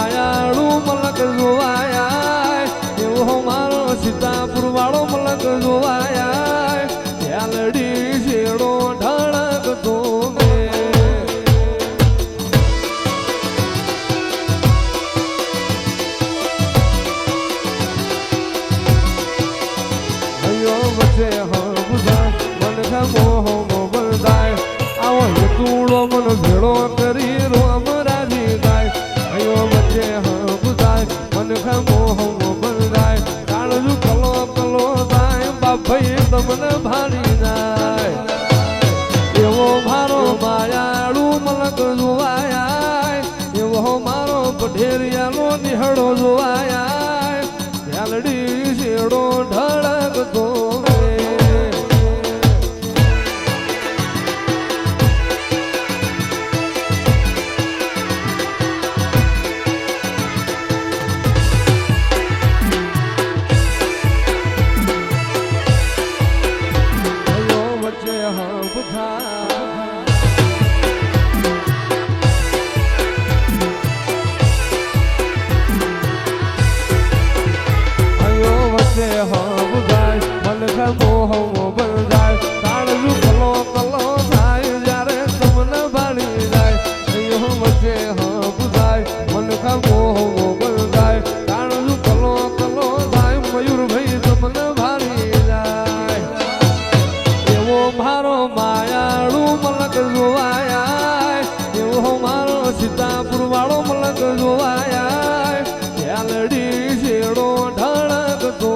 માયાળુ મલક જોવાયા એવો મારો સીતાપુર વાળો મલક જોવાયા યાલડી શેડો ઢળકતો વચ્ચે હબુધા મન ખમો બંધાય આવો હેતુડો મન ભેળો કરી રોમ રાજી ગાય અયો વચ્ચે હબુધા મન ખમો બંધાય કાળજુ કલો કલો થાય બાપઈ તમને ભારી જાય એવો મારો માયાળુ મલક જોવાયા એવો મારો પઢેરિયાનો નિહળો જોવાયા યાલડી શેડો ઢળકતો સીતાપુર વાળો મલક જોવાયા યાલડી શેડો ઢળકતો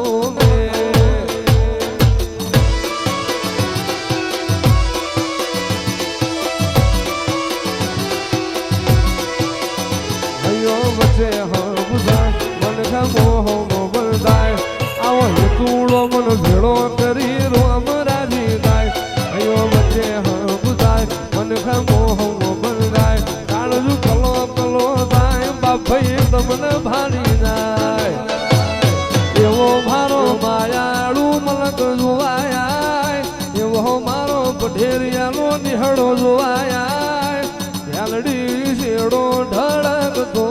વચ્ચે હબુધા મન ખમો બંધાય આવો હેતુડો મન ભેળો કરી રોમ રાજી ગાય અયો વચ્ચે હબુધા મન ખમો બંધાય કાળજુ કલો કલો થાય બાપઈ તમને ભારી જાય એવો મારો માયાળુ મલક જોવાયા એવો મારો પઢેરિયાનો નિહળો જોવાયા યાલડી શેડો ઢળકતો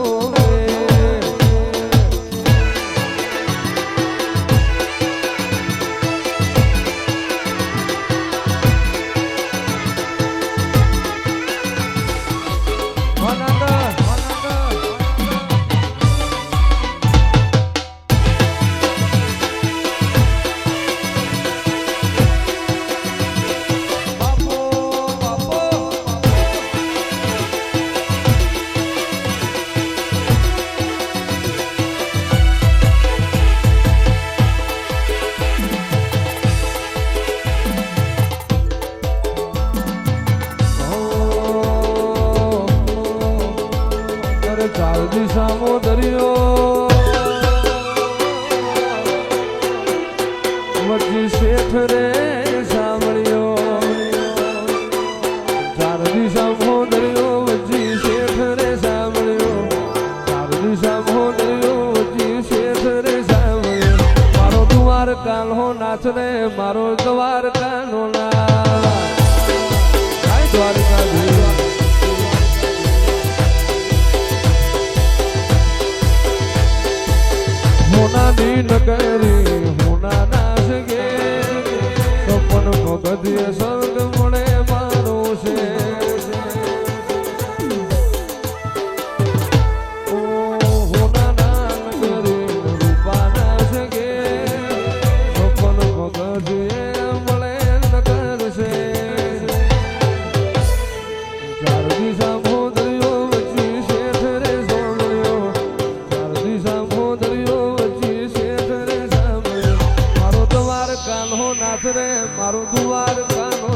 ચાર દિશામો દરિયો વચ્ચે શેઠ રે સાંભળ્યો ચાર દિશામો દરિયો વચ્ચે શેઠ રે સાંભળ્યો ચાર દિશામો દરિયો વચ્ચે શેઠ રે સાંભળ્યો મારો દ્વારકાનો નાથ રે મારો દ્વારકાનો નાથ દ્વારકા હોનાની નગરી હોના નાશ ગે સપન મગધ્ય સ્વર્ગ મળે મારો છે હોના નગરી રૂપા નાશ ગે સપન મગધ્ય મળે નગર છે ચાર દિશા મોદરિયો વચ્ચે શેઠ રે સોમળ્યો ચાર દિશા મોદરિયો કાનો નાથ રે મારો દ્વારકાનો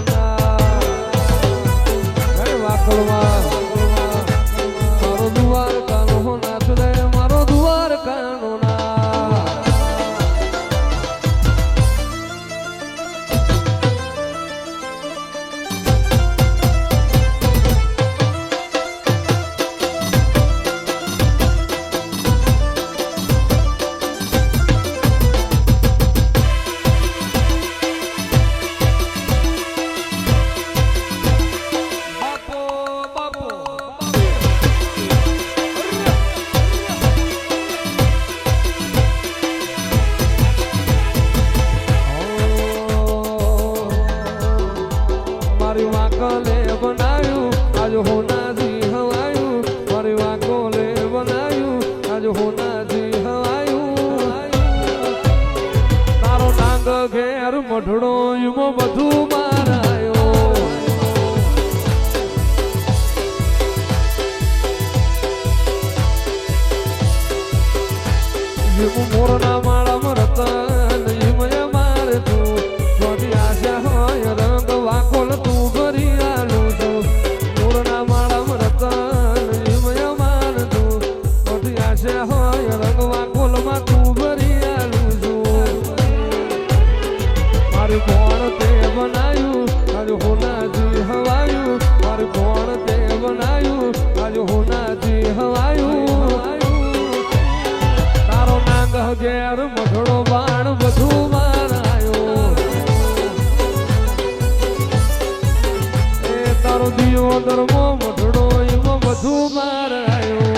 હોનાજી હવાયું તારો ડાંગ ઘેર મઢડો ઈમો બધું મારાયો મોરના માળા રતન ઈમય મારે તું સ્વાદી આશા હોય રંગ વાકોલ તું ભરી આલું છું મોરના માળા રતન ઈમય મારે તું સ્વાદી આશા હોય રંગ વાકોલ માં તું ભરી આલું છું મારું કોણ તે બનાયું આજે હોનાજી હવાયું મારું કોણ તે બનાયું આજે હોનાજી હવાયું ઘેર મઢડો બાણ બધું મારાયો એ તારો દિયો ધર્મો મઢડો એમાં બધું મારાયો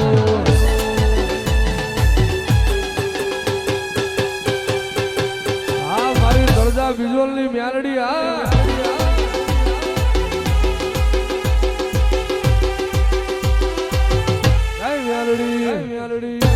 હા મારી દરજા બિજોલની મ્યાલડી આ મ્યાલડી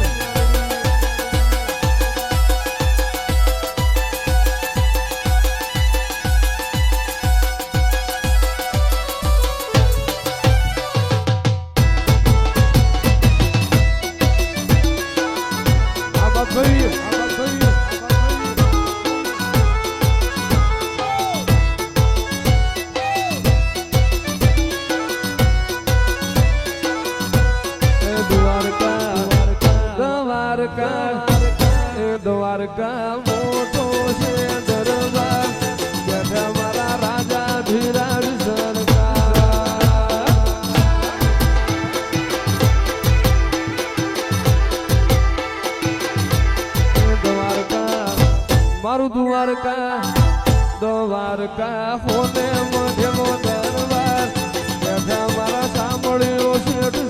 દ્વારકા મોટો છે દરબાર બેઠા મારા રાજા ધીરાજ સરકાર દ્વારકા મારું દ્વારકા દ્વારકા હોને મધ્યમો દરબાર બેઠા મારા સાંભળ્યો શેઠ